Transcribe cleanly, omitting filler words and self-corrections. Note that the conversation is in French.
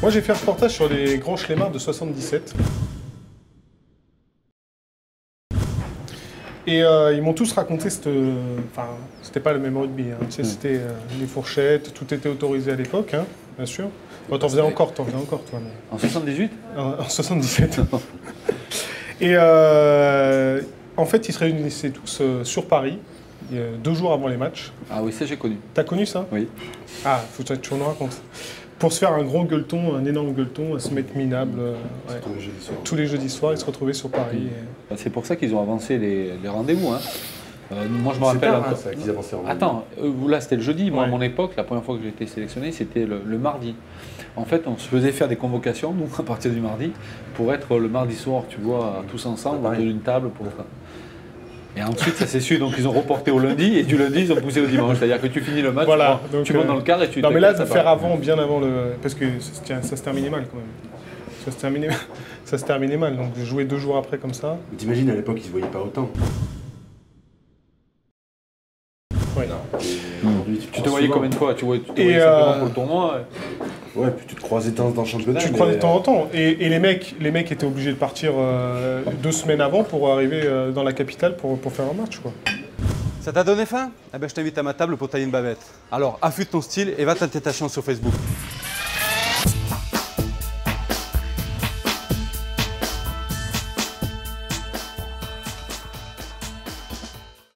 Moi, j'ai fait un reportage sur les grands chlemmards de 77. Et ils m'ont tous raconté Enfin, c'était pas le même rugby. Hein. Tu sais, c'était les fourchettes, tout était autorisé à l'époque, hein, bien sûr. Bon, t'en faisais encore, toi. Mais... En 78 ? En 77. Et en fait, ils se réunissaient tous sur Paris, 2 jours avant les matchs. Ah oui, ça j'ai connu. T'as connu ça? Oui. Ah, faut que tu nous racontes. Pour se faire un gros gueuleton, un énorme gueuleton, se mettre minable. Ouais. Tous les jeudis soirs, ils se retrouvaient sur Paris. C'est pour ça qu'ils ont avancé les rendez-vous. Hein. Moi, je me rappelle. Qu'ils avançaient en Attends, là c'était le jeudi. Moi, Ouais. à mon époque, la première fois que j'ai été sélectionné, c'était le mardi. En fait, on se faisait faire des convocations, nous, à partir du mardi, pour être le mardi soir, tu vois, tous ensemble, autour d'une table. Et ensuite, ça s'est su, donc ils ont reporté au lundi, et du lundi, ils ont poussé au dimanche. C'est-à-dire que tu finis le match, Voilà, tu montes dans le quart et tu... Non mais là, de faire avant, bien avant le... Parce que ça se terminait mal quand même. Ça se terminait mal, donc jouer 2 jours après comme ça... Mais t'imagines, à l'époque, ils se voyaient pas autant. Ouais. Aujourd'hui, Tu te voyais combien de fois? Tu te voyais Et simplement pour le tournoi. Ouais, puis tu te croisais dans le championnat. Tu te croisais de temps en temps. Et les mecs étaient obligés de partir 2 semaines avant pour arriver dans la capitale pour faire un match, quoi. Ça t'a donné faim? Eh ben, je t'invite à ma table pour tailler une bavette. Alors, affûte ton style et va tenter ta chance sur Facebook.